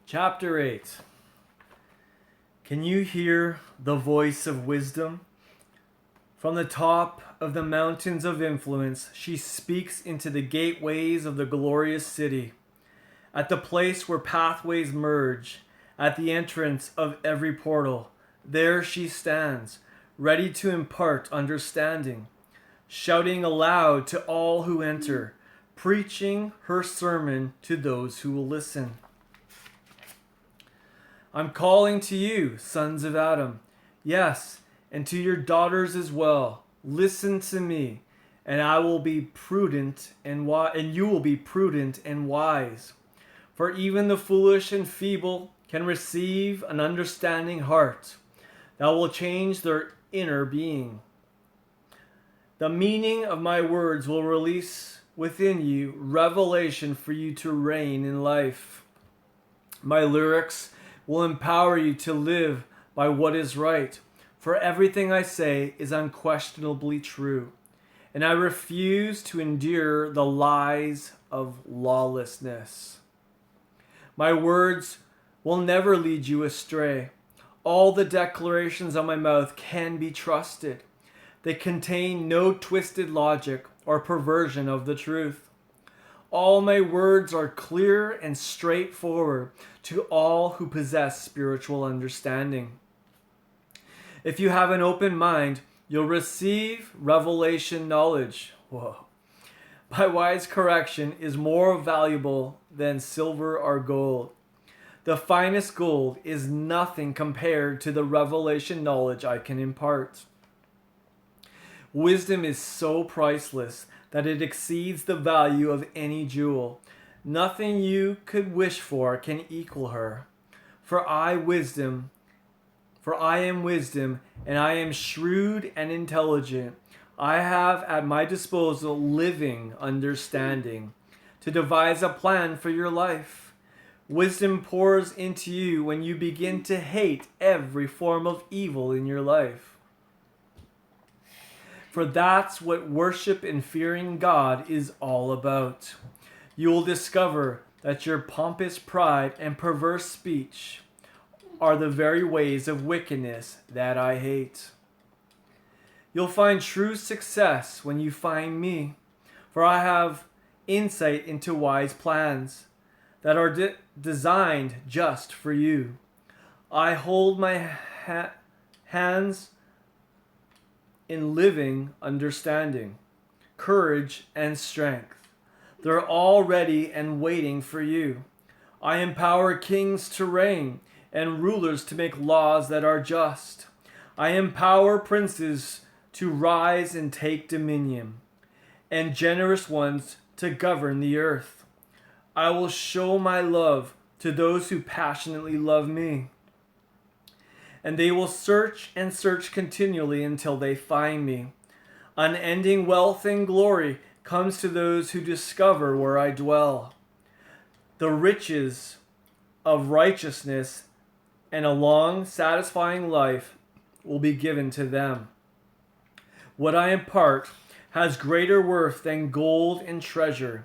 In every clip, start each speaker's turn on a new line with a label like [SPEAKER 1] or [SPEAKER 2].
[SPEAKER 1] Chapter 8. Can you hear the voice of wisdom? From the top of the mountains of influence, she speaks into the gateways of the glorious city. At the place where pathways merge, at the entrance of every portal, there she stands, ready to impart understanding, shouting aloud to all who enter, preaching her sermon to those who will listen. I'm calling to you, sons of Adam. Yes, and to your daughters as well. Listen to me, and I will be prudent and you will be prudent and wise. For even the foolish and feeble can receive an understanding heart that will change their inner being. The meaning of my words will release within you revelation for you to reign in life. My lyrics will empower you to live by what is right, for everything I say is unquestionably true, and I refuse to endure the lies of lawlessness. My words will never lead you astray. All the declarations of my mouth can be trusted. They contain no twisted logic or perversion of the truth. All my words are clear and straightforward to all who possess spiritual understanding. If you have an open mind, you'll receive revelation knowledge. Whoa. My wise correction is more valuable than silver or gold. The finest gold is nothing compared to the revelation knowledge I can impart. Wisdom is so priceless that it exceeds the value of any jewel. Nothing you could wish for can equal her. For I am wisdom, and I am shrewd and intelligent. I have at my disposal living understanding to devise a plan for your life. Wisdom pours into you when you begin to hate every form of evil in your life. For that's what worship and fearing God is all about. You will discover that your pompous pride and perverse speech are the very ways of wickedness that I hate. You'll find true success when you find me, for I have insight into wise plans that are designed just for you. I hold my hands in living understanding, courage, and strength. They're all ready and waiting for you. I empower kings to reign and rulers to make laws that are just. I empower princes to rise and take dominion, and generous ones to govern the earth. I will show my love to those who passionately love me, and they will search and search continually until they find me. Unending wealth and glory comes to those who discover where I dwell. The riches of righteousness and a long, satisfying life will be given to them. What I impart has greater worth than gold and treasure,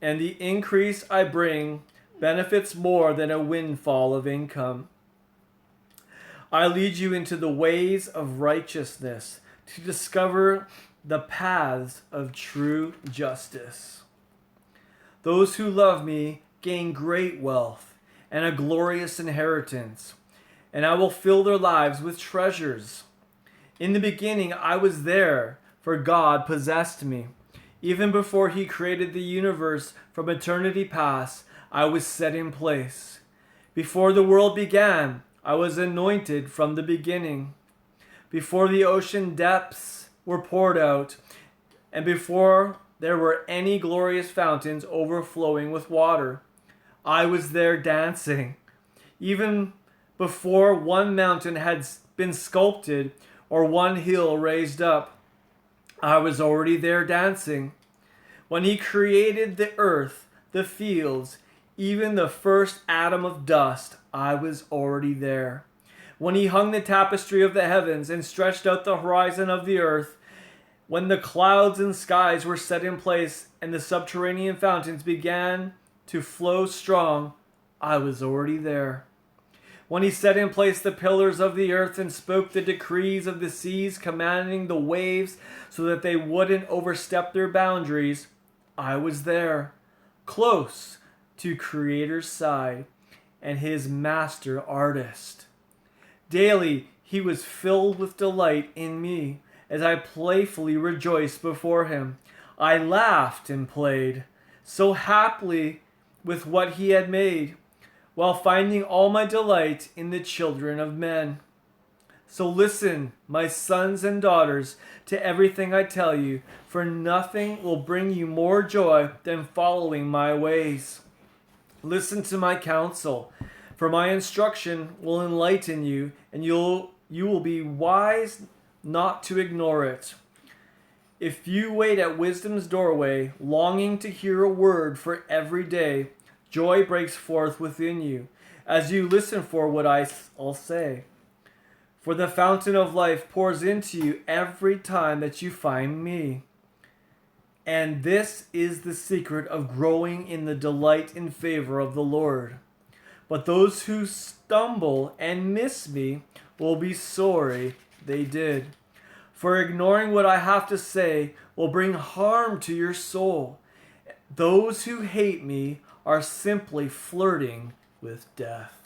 [SPEAKER 1] and the increase I bring benefits more than a windfall of income. I lead you into the ways of righteousness to discover the paths of true justice. Those who love me gain great wealth and a glorious inheritance, and I will fill their lives with treasures. In the beginning I was there, for God possessed me. Even before He created the universe from eternity past, I was set in place. Before the world began, I was anointed from the beginning. Before the ocean depths were poured out, and before there were any glorious fountains overflowing with water, I was there dancing. Even before one mountain had been sculpted or one hill raised up, I was already there dancing. When He created the earth, the fields, even the first atom of dust, I was already there. When He hung the tapestry of the heavens and stretched out the horizon of the earth, when the clouds and skies were set in place and the subterranean fountains began to flow strong, I was already there. When he set in place the pillars of the earth and spoke the decrees of the seas, commanding the waves so that they wouldn't overstep their boundaries, I was there, close to Creator's side and his master artist. Daily he was filled with delight in me as I playfully rejoiced before him. I laughed and played so happily with what he had made, while finding all my delight in the children of men. So listen, my sons and daughters, to everything I tell you, for nothing will bring you more joy than following my ways. Listen to my counsel, for my instruction will enlighten you, and you will be wise not to ignore it. If you wait at wisdom's doorway, longing to hear a word for every day, joy breaks forth within you as you listen for what I'll say. For the fountain of life pours into you every time that you find me. And this is the secret of growing in the delight and favor of the Lord. But those who stumble and miss me will be sorry they did. For ignoring what I have to say will bring harm to your soul. Those who hate me are simply flirting with death.